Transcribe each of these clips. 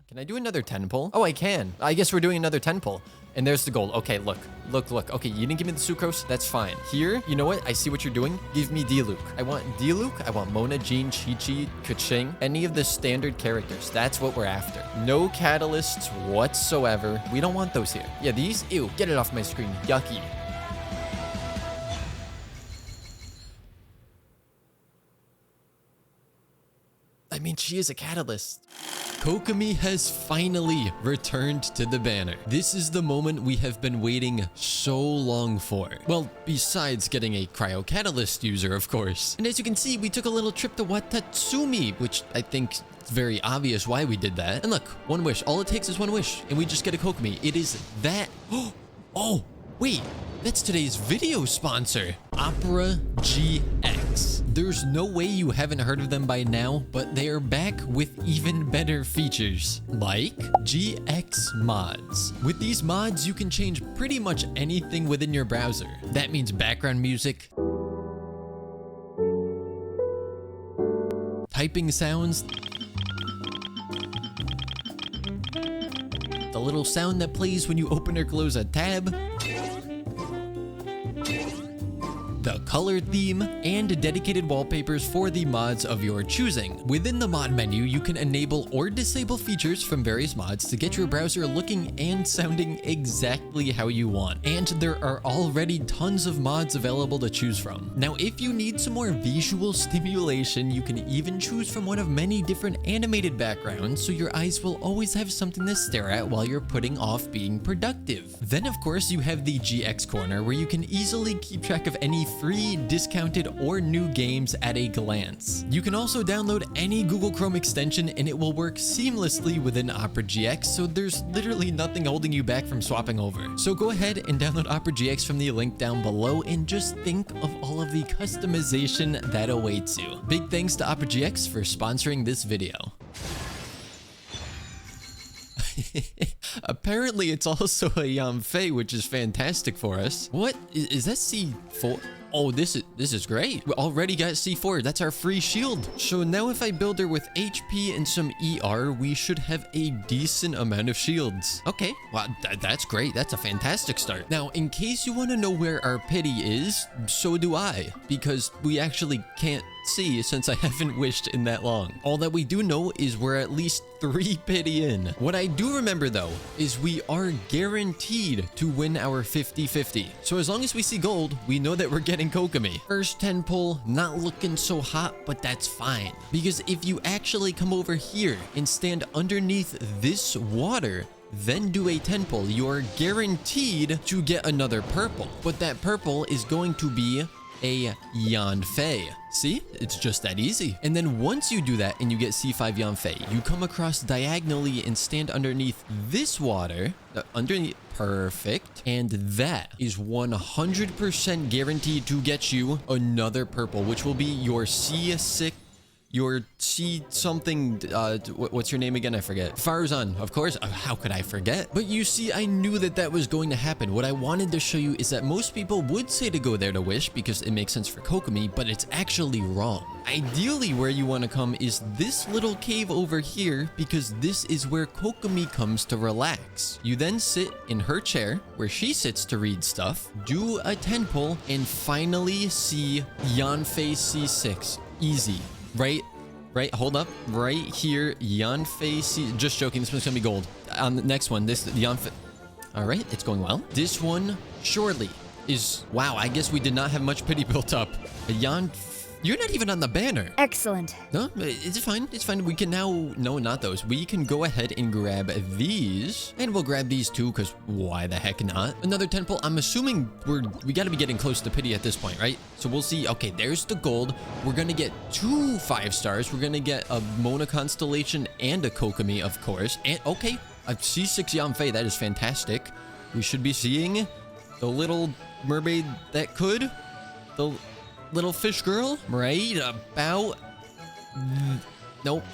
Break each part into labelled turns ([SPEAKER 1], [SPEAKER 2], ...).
[SPEAKER 1] Can I do another 10 pull? Oh, I can. I guess we're doing another 10 pull. And there's the gold. Okay, look. Okay, you didn't give me the sucrose. That's fine. Here, you know what? I see what you're doing. Give me Diluc. I want Diluc. I want Mona, Jean, Chi-Chi, Keqing. Any of the standard characters. That's what we're after. No catalysts whatsoever. We don't want those here. Yeah, these? Ew. Get it off my screen. Yucky. I mean, she is a catalyst. Kokomi has finally returned to the banner. This is the moment we have been waiting so long for. Well, besides getting a cryo catalyst user, of course. And as you can see, we took a little trip to Watatsumi, which I think it's very obvious why we did that. And look, one wish. All it takes is one wish, and we just get a Kokomi. It is that. Oh, wait. That's today's video sponsor, Opera GX. There's no way you haven't heard of them by now, but they are back with even better features, like GX mods. With these mods, you can change pretty much anything within your browser. That means background music, typing sounds, the little sound that plays when you open or close a tab, the color theme, and dedicated wallpapers for the mods of your choosing. Within the mod menu, you can enable or disable features from various mods to get your browser looking and sounding exactly how you want. And there are already tons of mods available to choose from. Now, if you need some more visual stimulation, you can even choose from one of many different animated backgrounds, so your eyes will always have something to stare at while you're putting off being productive. Then, of course, you have the GX corner, where you can easily keep track of any free, discounted, or new games at a glance. You can also download any Google Chrome extension and it will work seamlessly within Opera GX, so there's literally nothing holding you back from swapping over. So go ahead and download Opera GX from the link down below and just think of all of the customization that awaits you. Big thanks to Opera GX for sponsoring this video. Apparently it's also a Yamfei, which is fantastic for us. What is that? C4? Oh, this is great. We already got C4. That's our free shield. So now if I build her with HP and some ER, we should have a decent amount of shields. Okay, well, that's great. That's a fantastic start. Now, in case you want to know where our pity is, so do I, because we actually can't see since I haven't wished in that long. All that we do know is we're at least 3 pity in. What I do remember though is we are guaranteed to win our 50-50. So as long as we see gold, we know that we're getting Kokomi. First 10 pull, not looking so hot, but that's fine. Because if you actually come over here and stand underneath this water, then do a 10 pull, you're guaranteed to get another purple. But that purple is going to be a Yanfei. See? It's just that easy. And then once you do that and you get C5 Yanfei, you come across diagonally and stand underneath this water. Underneath. Perfect. And that is 100% guaranteed to get you another purple, which will be your C6. Your C something, what's your name again? I forget. Farzan, of course. How could I forget? But you see, I knew that that was going to happen. What I wanted to show you is that most people would say to go there to wish because it makes sense for Kokomi, but it's actually wrong. Ideally, where you want to come is this little cave over here because this is where Kokomi comes to relax. You then sit in her chair where she sits to read stuff, do a 10 pull, and finally see Yanfei C6. Easy. Right, hold up. Right here, Yanfei C. Just joking, this one's gonna be gold. On the next one, this, the Yanfei. All right, it's going well. This one, surely, is, wow, I guess we did not have much pity built up. You're not even on the banner.
[SPEAKER 2] Excellent.
[SPEAKER 1] No, it's fine. It's fine. We can now, no, not those. We can go ahead and grab these, and we'll grab these too, because why the heck not? Another 10 pull. I'm assuming we got to be getting close to pity at this point, right? So we'll see. Okay, there's the gold. We're going to get 2 5 stars. We're going to get a Mona Constellation and a Kokomi, of course. And okay, a C6 Yanfei. That is fantastic. We should be seeing the little mermaid that could. The little fish girl, right about, nope,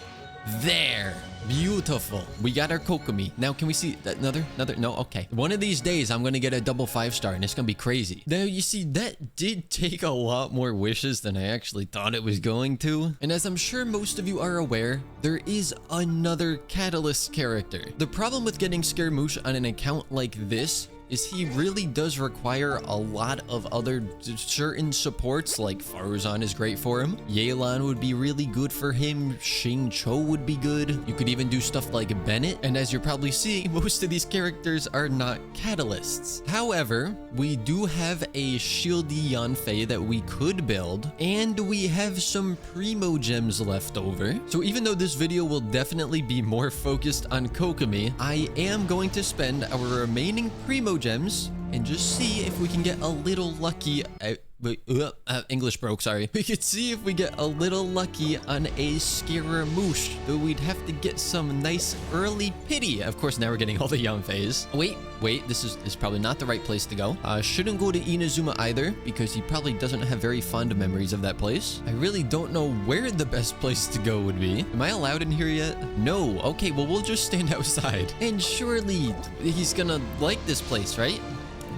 [SPEAKER 1] There. Beautiful. We got our Kokomi. Now, can we see another? No, okay. One of these days, I'm going to get a double 5-star, and it's going to be crazy. Now, you see, that did take a lot more wishes than I actually thought it was going to. And as I'm sure most of you are aware, there is another Catalyst character. The problem with getting Scaramouche on an account like this is he really does require a lot of other certain supports, like Faruzan is great for him. Yelan would be really good for him. Xing Cho would be good. You could even do stuff like Bennett. And as you're probably seeing, most of these characters are not catalysts. However, we do have a shieldy Yanfei that we could build, and we have some primogems left over. So even though this video will definitely be more focused on Kokomi, I am going to spend our remaining primogems and just see if we can get a little lucky. English broke, sorry. We could see if we get a little lucky on a Scaramouche, though we'd have to get some nice early pity. Of course, now we're getting all the Yanfeis. Wait, this is probably not the right place to go. Shouldn't go to Inazuma either, because he probably doesn't have very fond memories of that place. I really don't know where the best place to go would be. Am I allowed in here yet? No. Okay, well, we'll just stand outside. And surely he's gonna like this place, right?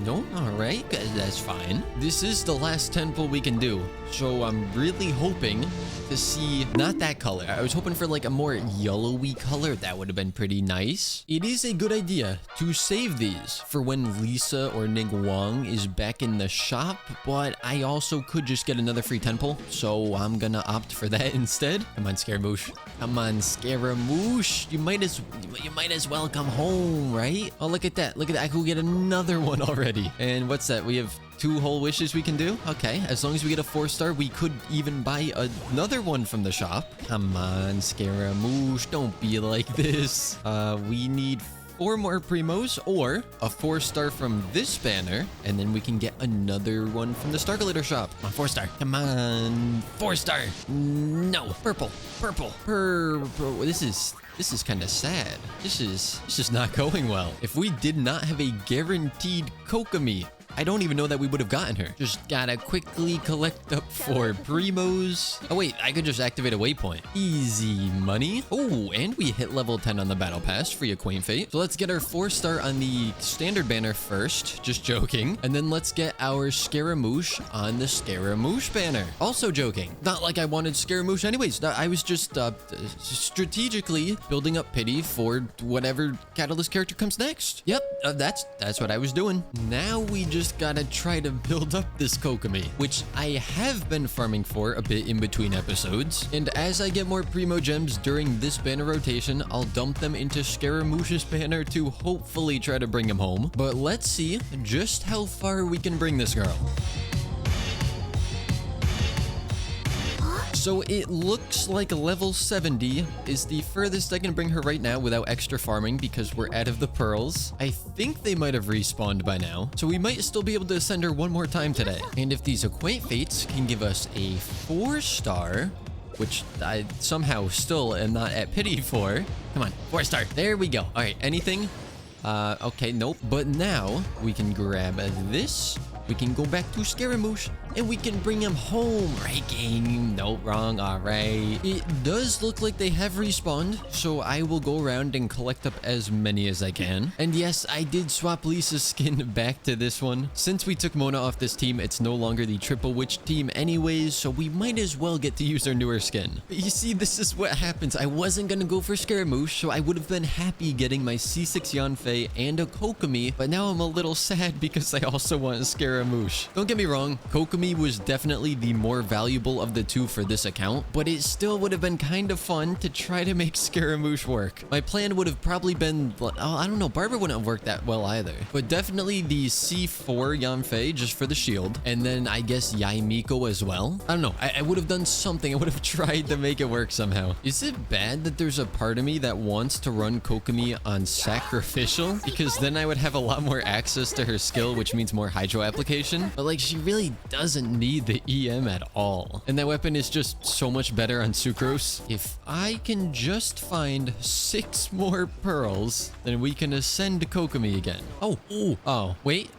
[SPEAKER 1] No? Alright, that's fine. This is the last temple we can do. So I'm really hoping to see, not that color. I was hoping for like a more yellowy color. That would have been pretty nice. It is a good idea to save these for when Lisa or Ning Wang is back in the shop, but I also could just get another free temple. So I'm gonna opt for that instead. Come on, Scaramouche. Come on, Scaramouche. You might as well come home, right? Oh, look at that. Look at that. I could get another one already. And what's that? We have 2 whole wishes we can do? Okay, as long as we get a 4-star, we could even buy another one from the shop. Come on, Scaramouche, don't be like this. We need 4 more primos or a 4-star from this banner, and then we can get another one from the Star Glitter shop. Come on, 4-star. Come on, 4-star. No, purple. This is kind of sad. This is not going well. If we did not have a guaranteed Kokomi, I don't even know that we would have gotten her. Just gotta quickly collect up 4 primos. Oh wait, I could just activate a waypoint. Easy money. Oh, and we hit level 10 on the battle pass, free a Queen Fate. So let's get our 4-star on the standard banner first. Just joking. And then let's get our Scaramouche on the Scaramouche banner. Also joking. Not like I wanted Scaramouche anyways. I was just strategically building up pity for whatever Catalyst character comes next. Yep, that's what I was doing. Now we just gotta try to build up this Kokomi, which I have been farming for a bit in between episodes. And as I get more primogems during this banner rotation, I'll dump them into Scaramouche's banner to hopefully try to bring him home. But let's see just how far we can bring this girl. So it looks like level 70 is the furthest I can bring her right now without extra farming because we're out of the pearls. I think they might have respawned by now. So we might still be able to send her one more time today. And if these Acquaint Fates can give us a 4-star, which I somehow still am not at pity for. Come on, 4-star. There we go. All right, anything? Okay, nope. But now we can grab this. We can go back to Scaramouche and we can bring him home. Right, game? Nope, wrong. All right. It does look like they have respawned, so I will go around and collect up as many as I can. And yes, I did swap Lisa's skin back to this one. Since we took Mona off this team, it's no longer the Triple Witch team anyways, so we might as well get to use our newer skin. But you see, this is what happens. I wasn't gonna go for Scaramouche, so I would have been happy getting my C6 Yanfei and a Kokomi, but now I'm a little sad because I also want Scaramouche. Don't get me wrong, Kokomi was definitely the more valuable of the 2 for this account, but it still would have been kind of fun to try to make Scaramouche work. My plan would have probably been, oh, I don't know, Barbara wouldn't have worked that well either, but definitely the C4 Yanfei just for the shield, and then I guess Yai Miko as well. I don't know, I would have done something. I would have tried to make it work somehow. Is it bad that there's a part of me that wants to run Kokomi on Sacrificial? Because then I would have a lot more access to her skill, which means more Hydro application. But like, she really doesn't need the EM at all. And that weapon is just so much better on Sucrose. If I can just find 6 more pearls, then we can ascend Kokomi again. Oh, wait.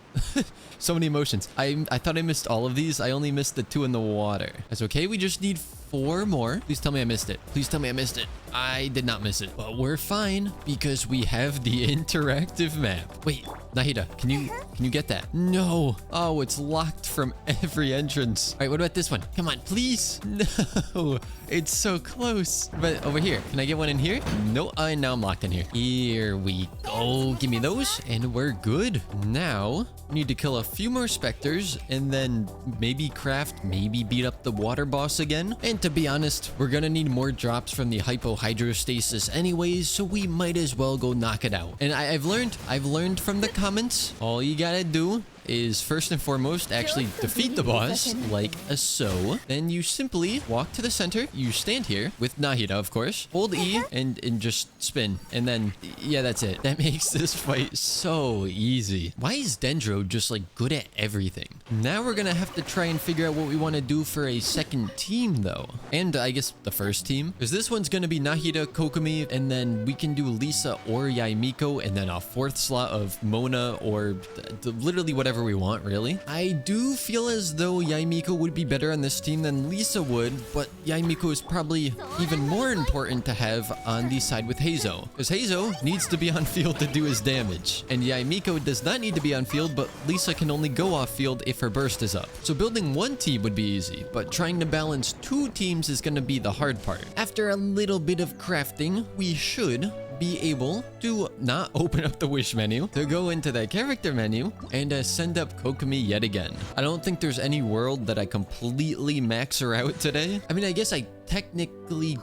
[SPEAKER 1] So many emotions. I thought I missed all of these. I only missed the 2 in the water. That's okay. We just need 4 more. Please tell me I missed it. Please tell me I missed it. I did not miss it. But we're fine because we have the interactive map. Wait, Nahida, can you get that? No. Oh, it's locked from every entrance. All right, what about this one? Come on, please. No, it's so close. But over here, can I get one in here? No, now I'm locked in here. Here we go. Give me those and we're good. Now, we need to kill a few more specters and then maybe craft, maybe beat up the water boss again. And to be honest, we're gonna need more drops from the hypohydrostasis anyways, so we might as well go knock it out. And I've learned from the comments, all you gotta do is first and foremost actually defeat the boss like so. Then you simply walk to the center. You stand here with Nahida, of course. Hold E and just spin. And then, yeah, that's it. That makes this fight so easy. Why is Dendro just like good at everything? Now we're gonna have to try and figure out what we want to do for a second team though. And I guess the first team. Because this one's gonna be Nahida, Kokomi, and then we can do Lisa or Yaimiko, and then a 4th slot of Mona or literally whatever we want, really. I do feel as though Yaimiko would be better on this team than Lisa would, but Yaimiko is probably even more important to have on the side with Heizo, because Heizo needs to be on field to do his damage, and Yaimiko does not need to be on field, but Lisa can only go off field if her burst is up. So building one team would be easy, but trying to balance 2 teams is going to be the hard part. After a little bit of crafting, we should be able to not open up the wish menu, to go into the character menu and send up Kokomi yet again. I don't think there's any world that I completely max her out today. I mean, I guess I technically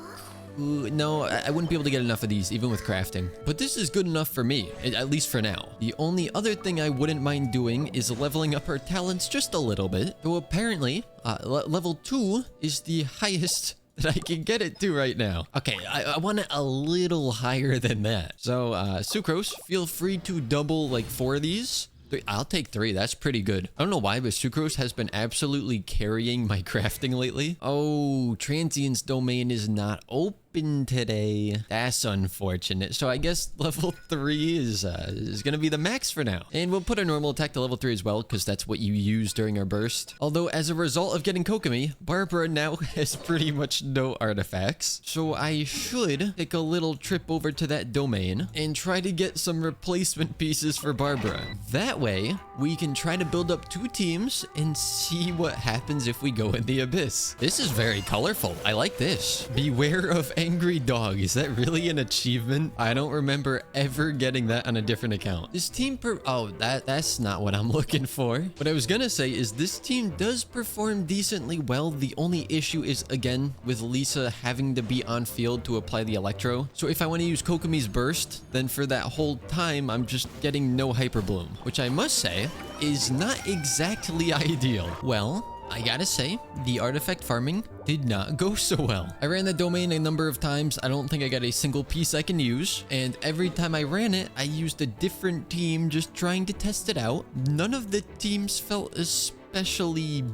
[SPEAKER 1] no, I wouldn't be able to get enough of these even with crafting, but this is good enough for me, at least for now. The only other thing I wouldn't mind doing is leveling up her talents just a little bit, though apparently level 2 is the highest that I can get it to right now. Okay, I want it a little higher than that. So, Sucrose, feel free to double like 4 of these. I'll take 3. That's pretty good. I don't know why, but Sucrose has been absolutely carrying my crafting lately. Oh, Transient's domain is not open today. That's unfortunate. So I guess level 3 is gonna be the max for now. And we'll put our normal attack to level 3 as well, because that's what you use during our burst. Although as a result of getting Kokomi, Barbara now has pretty much no artifacts. So I should take a little trip over to that domain and try to get some replacement pieces for Barbara. That way, we can try to build up 2 teams and see what happens if we go in the abyss. This is very colorful. I like this. Beware of angry dog. Is that really an achievement? I don't remember ever getting that on a different account. This team oh, that's not what I'm looking for. What I was gonna say is this team does perform decently well. The only issue is, again, with Lisa having to be on field to apply the electro. So if I want to use Kokomi's burst, then for that whole time, I'm just getting no hyper bloom, which I must say is not exactly ideal. Well, I gotta say, the artifact farming did not go so well. I ran the domain a number of times. I don't think I got a single piece I can use. And every time I ran it, I used a different team just trying to test it out. None of the teams felt especially,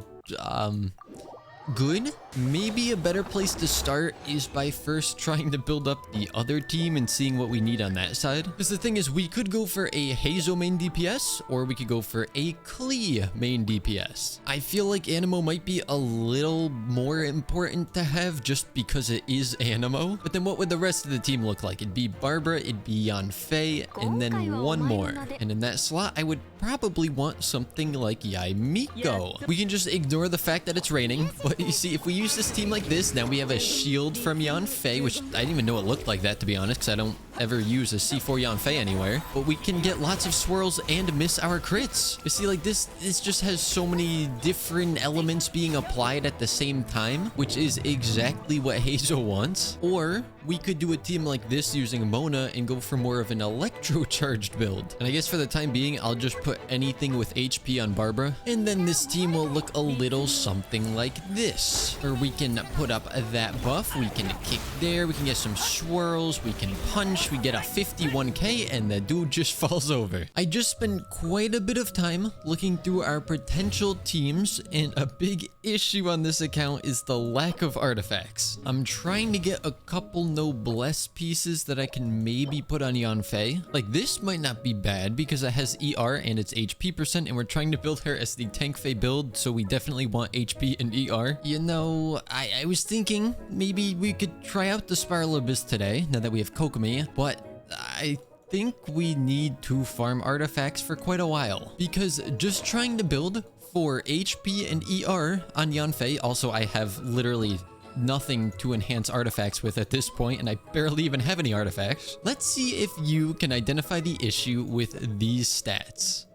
[SPEAKER 1] good. Maybe a better place to start is by first trying to build up the other team and seeing what we need on that side. Because the thing is, we could go for a Hazo main DPS, or we could go for a Klee main DPS. I feel like Animo might be a little more important to have just because it is Animo. But then what would the rest of the team look like? It'd be Barbara, it'd be Yanfei, and then one more. And in that slot, I would probably want something like Yaimiko. We can just ignore the fact that it's raining, but you see, if we use this team like this, now we have a shield from Yanfei, which I didn't even know it looked like that, to be honest, because I don't ever use a C4 Yanfei anywhere. But we can get lots of swirls and miss our crits. You see, like this just has so many different elements being applied at the same time, which is exactly what Hazel wants. Or we could do a team like this using Mona and go for more of an electro-charged build. And I guess for the time being, I'll just put anything with HP on Barbara. And then this team will look a little something like this, where we can put up that buff, we can kick there, we can get some swirls, we can punch, we get a 51k, and the dude just falls over. I just spent quite a bit of time looking through our potential teams, and a big issue on this account is the lack of artifacts. I'm trying to get a couple noblesse pieces that I can maybe put on Yanfei. Like, this might not be bad because it has ER and it's HP percent, and we're trying to build her as the tank Fei build, so we definitely want HP and ER. You know, I was thinking maybe we could try out the Spiral Abyss today, now that we have Kokomi, but I think we need to farm artifacts for quite a while, because just trying to build for HP and ER on Yanfei, also I have literally nothing to enhance artifacts with at this point, and I barely even have any artifacts. Let's see if you can identify the issue with these stats.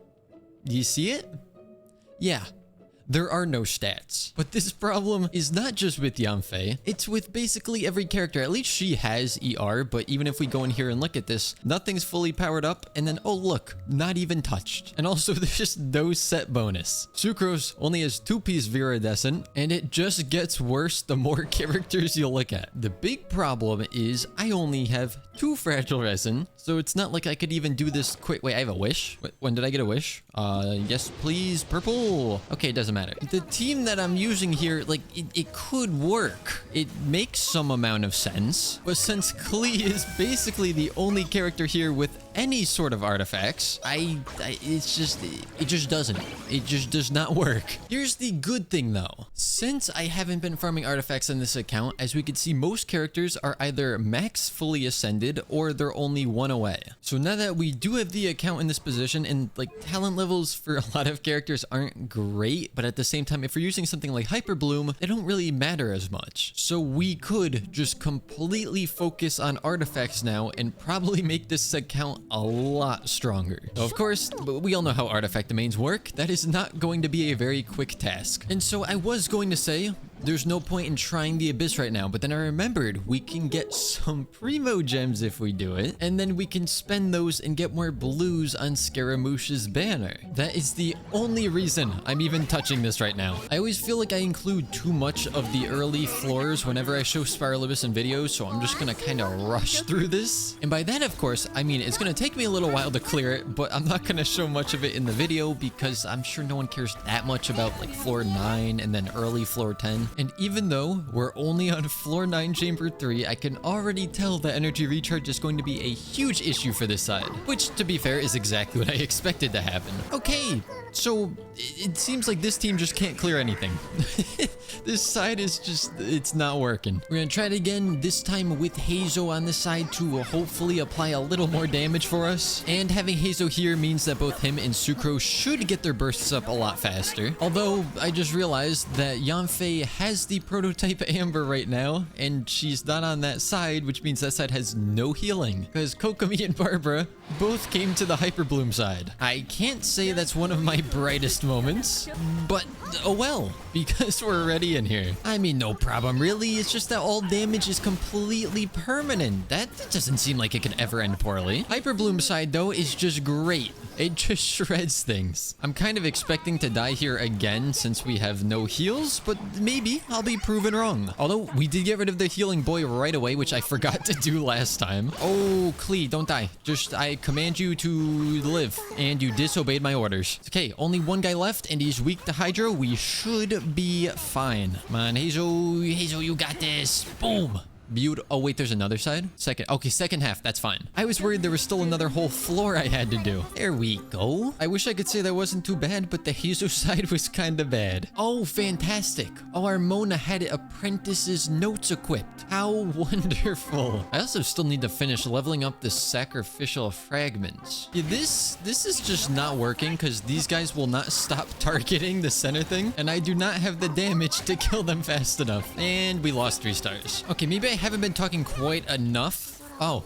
[SPEAKER 1] Do you see it? Yeah. There are no stats. But this problem is not just with Yanfei, it's with basically every character. At least she has ER, but even if we go in here and look at this, nothing's fully powered up, and then, oh look, not even touched. And also there's just no set bonus. Sucrose only has 2-piece Viridescent, and it just gets worse the more characters you look at. The big problem is I only have 2 Fragile Resin, so it's not like I could even do this quick. Wait, I have a wish? When did I get a wish? Yes, please, purple. Okay, it doesn't matter. The team that I'm using here, like, it could work. It makes some amount of sense, but since Klee is basically the only character here with any sort of artifacts, it just doesn't. It just does not work. Here's the good thing though. Since I haven't been farming artifacts on this account, as we can see, most characters are either max fully ascended or they're only 1 away. So now that we do have the account in this position, and like talent levels for a lot of characters aren't great, but at the same time, if we're using something like Hyper Bloom, they don't really matter as much. So we could just completely focus on artifacts now and probably make this account a lot stronger. Of course, we all know how artifact domains work. That is not going to be a very quick task. And so I was going to say, there's no point in trying the Abyss right now, but then I remembered we can get some primogems if we do it, and then we can spend those and get more blues on Scaramouche's banner. That is the only reason I'm even touching this right now. I always feel like I include too much of the early floors whenever I show Spiral Abyss in videos, so I'm just gonna kind of rush through this. And by that, of course, I mean it's gonna take me a little while to clear it, but I'm not gonna show much of it in the video because I'm sure no one cares that much about like floor 9 and then early floor 10. And even though we're only on floor 9 chamber 3, I can already tell that energy recharge is going to be a huge issue for this side, which to be fair is exactly what I expected to happen. Okay, so it seems like this team just can't clear anything. This side is just, it's not working. We're gonna try it again, this time with Hazo on this side to hopefully apply a little more damage for us. And having Hazo here means that both him and Sucrose should get their bursts up a lot faster. Although I just realized that Yanfei has the prototype Amber right now, and she's not on that side, which means that side has no healing, because Kokomi and Barbara both came to the Hyper Bloom side. I can't say that's one of my brightest moments, but oh well, because we're already in here. I mean, no problem really, it's just that all damage is completely permanent. That doesn't seem like it can ever end poorly. Hyper Bloom side though is just great. It just shreds things. I'm kind of expecting to die here again since we have no heals, but maybe I'll be proven wrong. Although we did get rid of the healing boy right away, which I forgot to do last time. Oh, Klee, don't die. Just, I command you to live, and you disobeyed my orders. Okay, only one guy left, and he's weak to Hydro. We should be fine. Come on, Hazel, you got this. Boom. Beautiful. Oh, wait, there's another side? Okay, second half. That's fine. I was worried there was still another whole floor I had to do. There we go. I wish I could say that wasn't too bad, but the Hazo side was kind of bad. Oh, fantastic. Oh, our Mona had Apprentice's notes equipped. How wonderful. I also still need to finish leveling up the sacrificial fragments. Yeah, this is just not working because these guys will not stop targeting the center thing, and I do not have the damage to kill them fast enough. And we lost 3 stars. Okay, maybe I haven't been talking quite enough. Oh,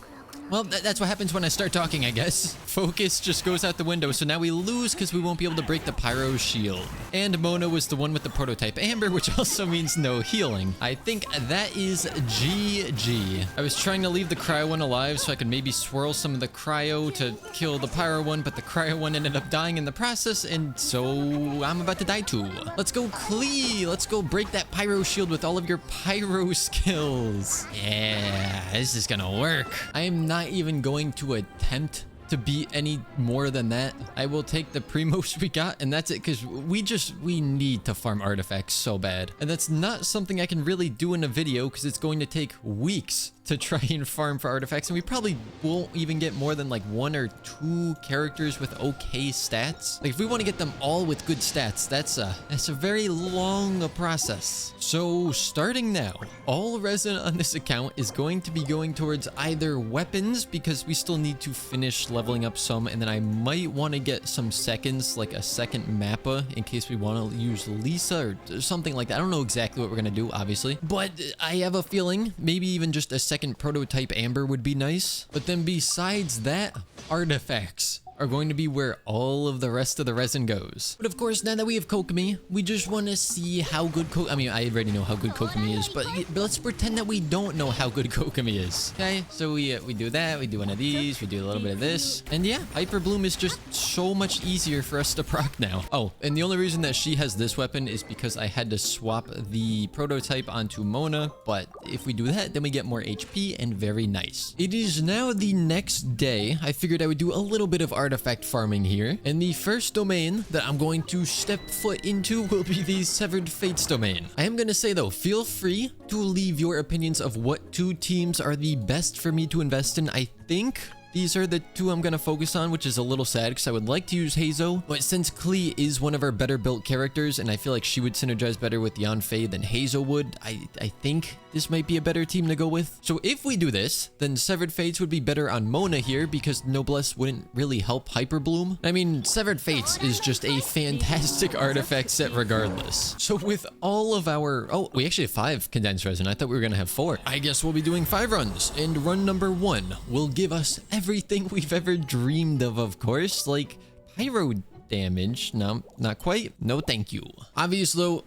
[SPEAKER 1] well, that's what happens when I start talking, I guess. Focus just goes out the window, so now we lose because we won't be able to break the Pyro shield. And Mona was the one with the prototype Amber, which also means no healing. I think that is GG. I was trying to leave the Cryo one alive so I could maybe swirl some of the Cryo to kill the Pyro one, but the Cryo one ended up dying in the process, and so I'm about to die too. Let's go, Klee. Let's go break that Pyro shield with all of your Pyro skills. Yeah, this is gonna work. I am not even going to attempt to beat any more than that. I will take the Primos we got, and that's it, because we need to farm artifacts so bad. And that's not something I can really do in a video because it's going to take weeks to try and farm for artifacts, and we probably won't even get more than like 1 or 2 characters with okay stats. Like if we want to get them all with good stats, that's a very long process. So starting now, all resin on this account is going to be going towards either weapons, because we still need to finish leveling up some, and then I might want to get some seconds, like a second mappa in case we want to use Lisa or something like that. I don't know exactly what we're gonna do, obviously, but I have a feeling maybe even just a second prototype amber would be nice. But then besides that, artifacts are going to be where all of the rest of the resin goes. But of course, now that we have Kokomi, we just want to see how good I mean, I already know how good Kokomi is, but let's pretend that we don't know how good Kokomi is. Okay, so we do that, we do one of these, we do a little bit of this, and yeah, Hyper Bloom is just so much easier for us to proc now. Oh, and the only reason that she has this weapon is because I had to swap the prototype onto Mona, but if we do that, then we get more HP and very nice. It is now the next day. I figured I would do a little bit of artifact farming here, and the first domain that I'm going to step foot into will be the Severed Fates domain. I am going to say though, feel free to leave your opinions of what 2 teams are the best for me to invest in. I think these are the 2 I'm going to focus on, which is a little sad because I would like to use Hazo, but since Klee is one of our better built characters and I feel like she would synergize better with Yanfei than Hazo would, I think this might be a better team to go with. So if we do this, then Severed Fates would be better on Mona here because Noblesse wouldn't really help Hyper Bloom. I mean, Severed Fates is just a fantastic artifact set regardless. So with all of our... Oh, we actually have 5 condensed resin. I thought we were going to have 4. I guess we'll be doing 5 runs, and run number 1 will give us everything we've ever dreamed of course, like pyro damage. No, not quite. No, thank you. Obviously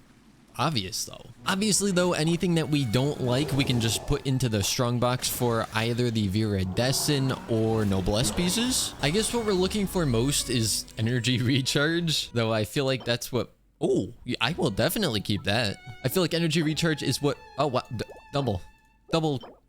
[SPEAKER 1] though, anything that we don't like, we can just put into the strong box for either the Viridescent or Noblesse pieces. I guess what we're looking for most is energy recharge, though I feel like that's what... Oh, I will definitely keep that. I feel like energy recharge is what... Oh, what? Double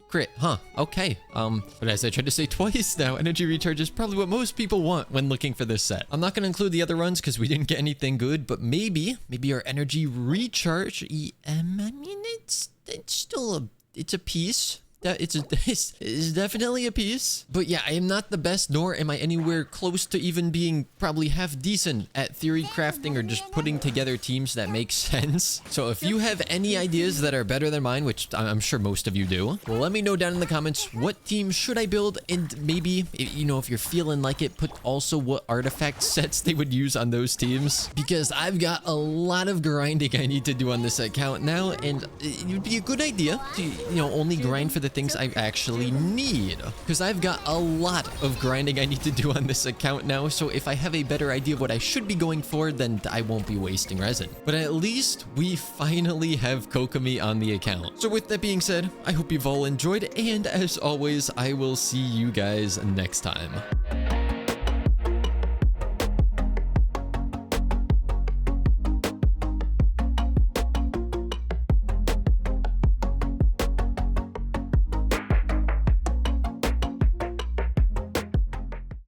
[SPEAKER 1] crit, huh? Okay. But as I tried to say twice now, energy recharge is probably what most people want when looking for this set. I'm not going to include the other runs because we didn't get anything good, but maybe our energy recharge EM, I mean, it's still it's a piece. It's definitely a piece. But yeah, I am not the best, nor am I anywhere close to even being probably half decent at theory crafting or just putting together teams that make sense. So if you have any ideas that are better than mine, which I'm sure most of you do, well, let me know down in the comments what team should I build, and maybe, you know, if you're feeling like it, put also what artifact sets they would use on those teams, because I've got a lot of grinding I need to do on this account now, and it would be a good idea to, you know, only grind for the things I actually need, because I've got a lot of grinding I need to do on this account now. So if I have a better idea of what I should be going for, then I won't be wasting resin. But at least we finally have Kokomi on the account. So with that being said, I hope you've all enjoyed, and as always, I will see you guys next time.